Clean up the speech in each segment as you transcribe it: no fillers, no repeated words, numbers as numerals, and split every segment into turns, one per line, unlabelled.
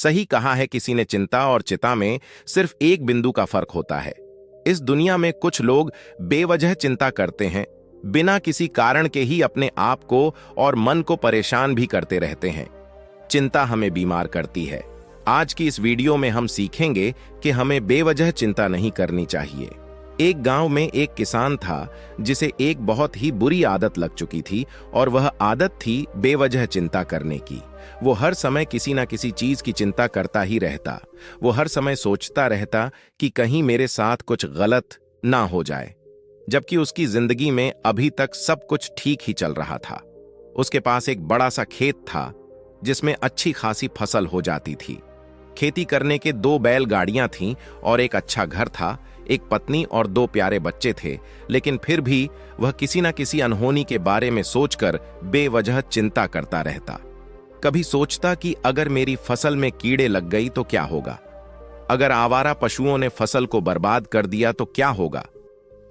सही कहा है किसी ने, चिंता और चिता में सिर्फ एक बिंदु का फर्क होता है। इस दुनिया में कुछ लोग बेवजह चिंता करते हैं, बिना किसी कारण के ही अपने आप को और मन को परेशान भी करते रहते हैं। चिंता हमें बीमार करती है। आज की इस वीडियो में हम सीखेंगे कि हमें बेवजह चिंता नहीं करनी चाहिए। एक गांव में एक किसान था जिसे एक बहुत ही बुरी आदत लग चुकी थी, और वह आदत थी बेवजह चिंता करने की। वो हर समय किसी ना किसी चीज की चिंता करता ही रहता। वो हर समय सोचता रहता कि कहीं मेरे साथ कुछ गलत ना हो जाए, जबकि उसकी जिंदगी में अभी तक सब कुछ ठीक ही चल रहा था। उसके पास एक बड़ा सा खेत था जिसमें अच्छी खासी फसल हो जाती थी। खेती करने के 2 बैलगाड़ियां थीं और एक अच्छा घर था। एक पत्नी और 2 प्यारे बच्चे थे, लेकिन फिर भी वह किसी न किसी अनहोनी के बारे में सोचकर बेवजह चिंता करता रहता। कभी सोचता कि अगर मेरी फसल में कीड़े लग गई तो क्या होगा, अगर आवारा पशुओं ने फसल को बर्बाद कर दिया तो क्या होगा,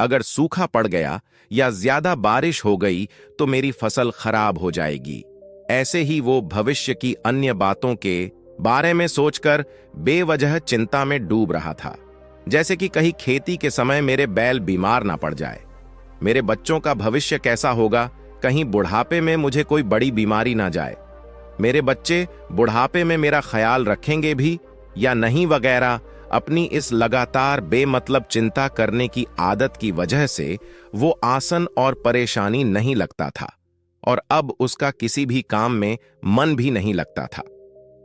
अगर सूखा पड़ गया या ज्यादा बारिश हो गई तो मेरी फसल खराब हो जाएगी। ऐसे ही वो भविष्य की अन्य बातों के बारे में सोचकर बेवजह चिंता में डूब रहा था। जैसे कि कहीं खेती के समय मेरे बैल बीमार ना पड़ जाए, मेरे बच्चों का भविष्य कैसा होगा, कहीं बुढ़ापे में मुझे कोई बड़ी बीमारी ना जाए, मेरे बच्चे बुढ़ापे में मेरा ख्याल रखेंगे भी या नहीं, वगैरह। अपनी इस लगातार बेमतलब चिंता करने की आदत की वजह से वो आसन और परेशानी नहीं लगता था, और अब उसका किसी भी काम में मन भी नहीं लगता था।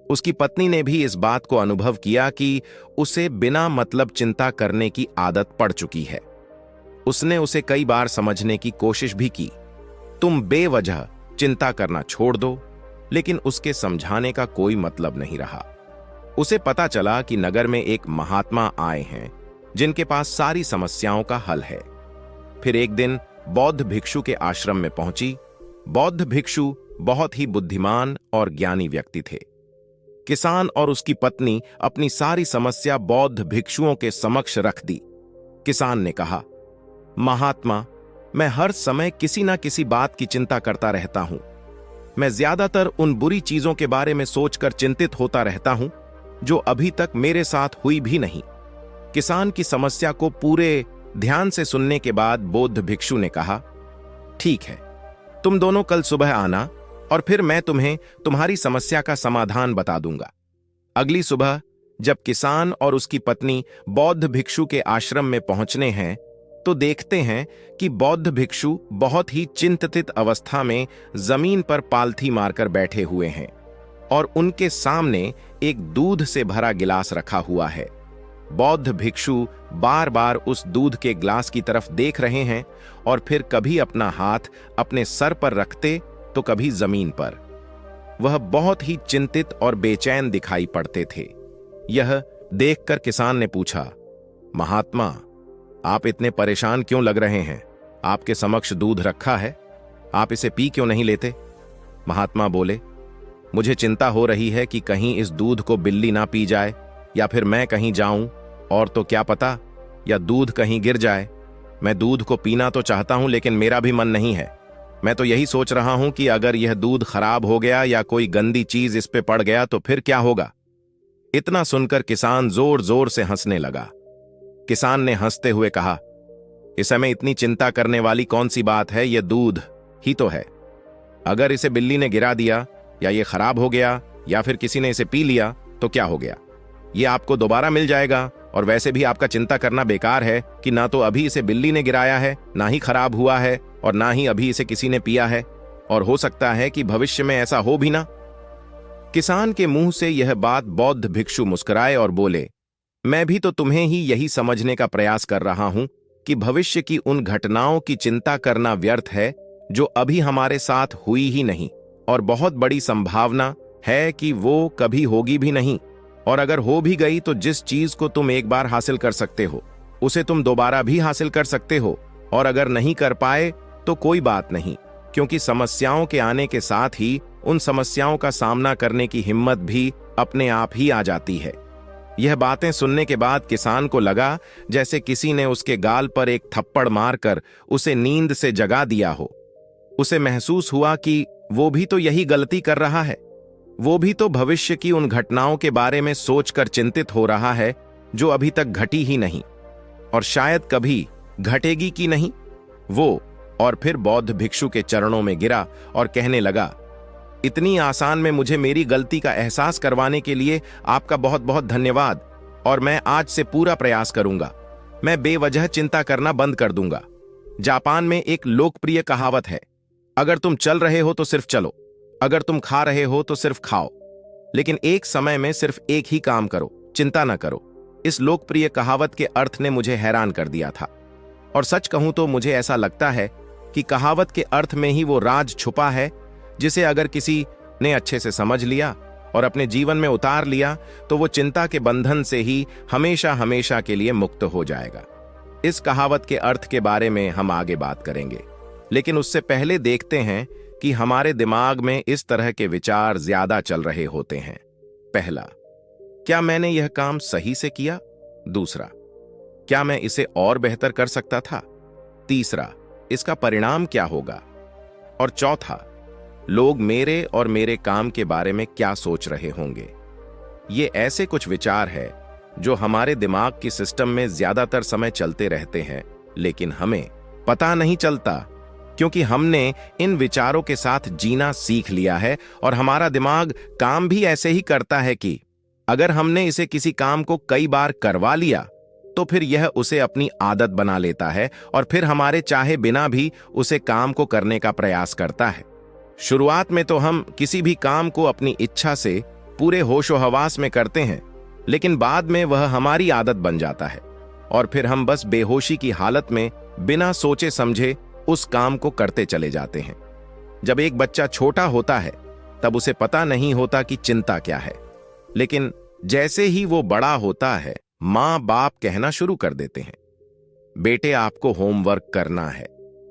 उसकी पत्नी ने भी इस बात को अनुभव किया कि उसे बिना मतलब चिंता करने की आदत पड़ चुकी है। उसने उसे कई बार समझने की कोशिश भी की, तुम बेवजह चिंता करना छोड़ दो, लेकिन उसके समझाने का कोई मतलब नहीं रहा। उसे पता चला कि नगर में एक महात्मा आए हैं जिनके पास सारी समस्याओं का हल है। फिर एक दिन बौद्ध भिक्षु के आश्रम में पहुंची। बौद्ध भिक्षु बहुत ही बुद्धिमान और ज्ञानी व्यक्ति थे। किसान और उसकी पत्नी अपनी सारी समस्या बौद्ध भिक्षुओं के समक्ष रख दी। किसान ने कहा, महात्मा, मैं हर समय किसी ना किसी बात की चिंता करता रहता हूं। मैं ज्यादातर उन बुरी चीजों के बारे में सोचकर चिंतित होता रहता हूं जो अभी तक मेरे साथ हुई भी नहीं। किसान की समस्या को पूरे ध्यान से सुनने के बाद बौद्ध भिक्षु ने कहा, ठीक है, तुम दोनों कल सुबह आना और फिर मैं तुम्हें तुम्हारी समस्या का समाधान बता दूंगा। अगली सुबह जब किसान और उसकी पत्नी बौद्ध भिक्षु के आश्रम में पहुंचने हैं तो देखते हैं कि बौद्ध भिक्षु बहुत ही चिंतित अवस्था में जमीन पर पालथी मारकर बैठे हुए हैं, और उनके सामने एक दूध से भरा गिलास रखा हुआ है। बौद्ध भिक्षु बार बार उस दूध के गिलास की तरफ देख रहे हैं और फिर कभी अपना हाथ अपने सर पर रखते तो कभी जमीन पर। वह बहुत ही चिंतित और बेचैन दिखाई पड़ते थे। यह देखकर किसान ने पूछा, महात्मा, आप इतने परेशान क्यों लग रहे हैं? आपके समक्ष दूध रखा है, आप इसे पी क्यों नहीं लेते? महात्मा बोले, मुझे चिंता हो रही है कि कहीं इस दूध को बिल्ली ना पी जाए, या फिर मैं कहीं जाऊं और तो क्या पता, या दूध कहीं गिर जाए। मैं दूध को पीना तो चाहता हूं, लेकिन मेरा भी मन नहीं है। मैं तो यही सोच रहा हूं कि अगर यह दूध खराब हो गया या कोई गंदी चीज इस पे पड़ गया तो फिर क्या होगा। इतना सुनकर किसान जोर जोर से हंसने लगा। किसान ने हंसते हुए कहा, इस समय इतनी चिंता करने वाली कौन सी बात है, यह दूध ही तो है। अगर इसे बिल्ली ने गिरा दिया या ये खराब हो गया या फिर किसी ने इसे पी लिया तो क्या हो गया, ये आपको दोबारा मिल जाएगा। और वैसे भी आपका चिंता करना बेकार है कि ना तो अभी इसे बिल्ली ने गिराया है, ना ही खराब हुआ है, और ना ही अभी इसे किसी ने पिया है, और हो सकता है कि भविष्य में ऐसा हो भी ना। किसान के मुंह से यह बात बौद्ध भिक्षु मुस्कुराए और बोले, मैं भी तो तुम्हें ही यही समझने का प्रयास कर रहा हूं कि भविष्य की उन घटनाओं की चिंता करना व्यर्थ है जो अभी हमारे साथ हुई ही नहीं, और बहुत बड़ी संभावना है कि वो कभी होगी भी नहीं। और अगर हो भी गई तो जिस चीज को तुम एक बार हासिल कर सकते हो उसे तुम दोबारा भी हासिल कर सकते हो, और अगर नहीं कर पाए तो कोई बात नहीं, क्योंकि समस्याओं के आने के साथ ही उन समस्याओं का सामना करने की हिम्मत भी अपने आप ही आ जाती है। यह बातें सुनने के बाद किसान को लगा जैसे किसी ने उसके गाल पर एक थप्पड़ मारकर उसे नींद से जगा दिया हो। उसे महसूस हुआ कि वो भी तो यही गलती कर रहा है। वो भी तो भविष्य की उन घटनाओं के बारे में सोचकर चिंतित हो रहा है जो अभी तक घटी ही नहीं और शायद कभी घटेगी की नहीं। वो और फिर बौद्ध भिक्षु के चरणों में गिरा और कहने लगा, इतनी आसान में मुझे मेरी गलती का एहसास करवाने के लिए आपका बहुत बहुत धन्यवाद, और मैं आज से पूरा प्रयास करूंगा। मैं बेवजह चिंता करना बंद कर दूंगा। जापान में एक लोकप्रिय कहावत है, अगर तुम चल रहे हो तो सिर्फ चलो, अगर तुम खा रहे हो तो सिर्फ खाओ, लेकिन एक समय में सिर्फ एक ही काम करो, चिंता न करो। इस लोकप्रिय कहावत के अर्थ ने मुझे हैरान कर दिया था, और सच कहूं तो मुझे ऐसा लगता है कि कहावत के अर्थ में ही वो राज छुपा है जिसे अगर किसी ने अच्छे से समझ लिया और अपने जीवन में उतार लिया तो वो चिंता के बंधन से ही हमेशा हमेशा के लिए मुक्त हो जाएगा। इस कहावत के अर्थ के बारे में हम आगे बात करेंगे, लेकिन उससे पहले देखते हैं कि हमारे दिमाग में इस तरह के विचार ज्यादा चल रहे होते हैं। पहला, क्या मैंने यह काम सही से किया? दूसरा, क्या मैं इसे और बेहतर कर सकता था? तीसरा, इसका परिणाम क्या होगा? और चौथा, लोग मेरे और मेरे काम के बारे में क्या सोच रहे होंगे? ये ऐसे कुछ विचार हैं जो हमारे दिमाग की सिस्टम में ज्यादातर समय चलते रहते हैं, लेकिन हमें पता नहीं चलता क्योंकि हमने इन विचारों के साथ जीना सीख लिया है और हमारा दिमाग काम भी ऐसे ही करता है कि अगर हमने इसे किसी काम को कई बार करवा लिया तो फिर यह उसे अपनी आदत बना लेता है और फिर हमारे चाहे बिना भी उसे काम को करने का प्रयास करता है। शुरुआत में तो हम किसी भी काम को अपनी इच्छा से पूरे होशो हवास में करते हैं, लेकिन बाद में वह हमारी आदत बन जाता है और फिर हम बस बेहोशी की हालत में बिना सोचे समझे उस काम को करते चले जाते हैं। जब एक बच्चा छोटा होता है तब उसे पता नहीं होता कि चिंता क्या है, लेकिन जैसे ही वो बड़ा होता है माँ बाप कहना शुरू कर देते हैं, बेटे आपको होमवर्क करना है,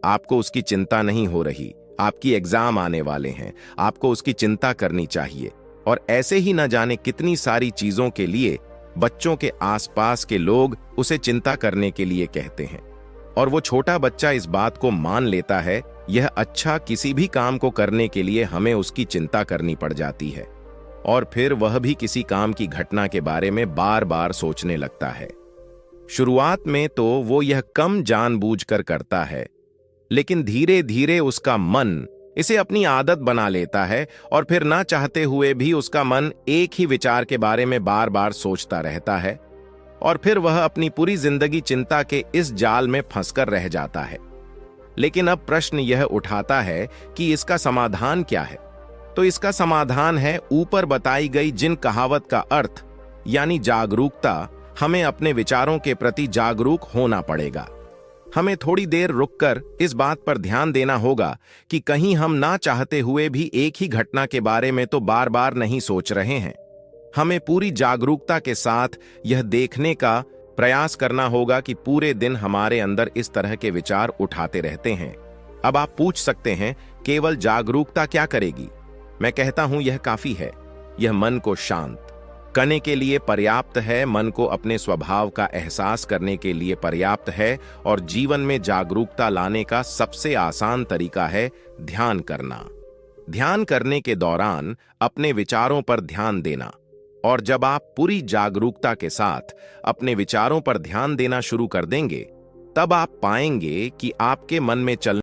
आपको उसकी चिंता नहीं हो रही, आपकी एग्जाम आने वाले हैं, आपको उसकी चिंता करनी चाहिए। और ऐसे ही न जाने कितनी सारी चीजों के लिए बच्चों के आसपास के लोग उसे चिंता करने के लिए कहते हैं और वो छोटा बच्चा इस बात को मान लेता है। यह अच्छा, किसी भी काम को करने के लिए हमें उसकी चिंता करनी पड़ जाती है और फिर वह भी किसी काम की घटना के बारे में बार बार सोचने लगता है। शुरुआत में तो वो यह कम जानबूझकर करता है, लेकिन धीरे धीरे उसका मन इसे अपनी आदत बना लेता है और फिर ना चाहते हुए भी उसका मन एक ही विचार के बारे में बार बार सोचता रहता है और फिर वह अपनी पूरी जिंदगी चिंता के इस जाल में फंसकर रह जाता है। लेकिन अब प्रश्न यह उठाता है कि इसका समाधान क्या है? तो इसका समाधान है ऊपर बताई गई जिन कहावत का अर्थ यानी जागरूकता। हमें अपने विचारों के प्रति जागरूक होना पड़ेगा। हमें थोड़ी देर रुककर इस बात पर ध्यान देना होगा कि कहीं हम ना चाहते हुए भी एक ही घटना के बारे में तो बार बार नहीं सोच रहे हैं। हमें पूरी जागरूकता के साथ यह देखने का प्रयास करना होगा कि पूरे दिन हमारे अंदर इस तरह के विचार उठाते रहते हैं। अब आप पूछ सकते हैं, केवल जागरूकता क्या करेगी? मैं कहता हूं यह काफी है। यह मन को शांत करने के लिए पर्याप्त है, मन को अपने स्वभाव का एहसास करने के लिए पर्याप्त है और जीवन में जागरूकता लाने का सबसे आसान तरीका है ध्यान करना। ध्यान करने के दौरान अपने विचारों पर ध्यान देना, और जब आप पूरी जागरूकता के साथ अपने विचारों पर ध्यान देना शुरू कर देंगे तब आप पाएंगे कि आपके मन में चल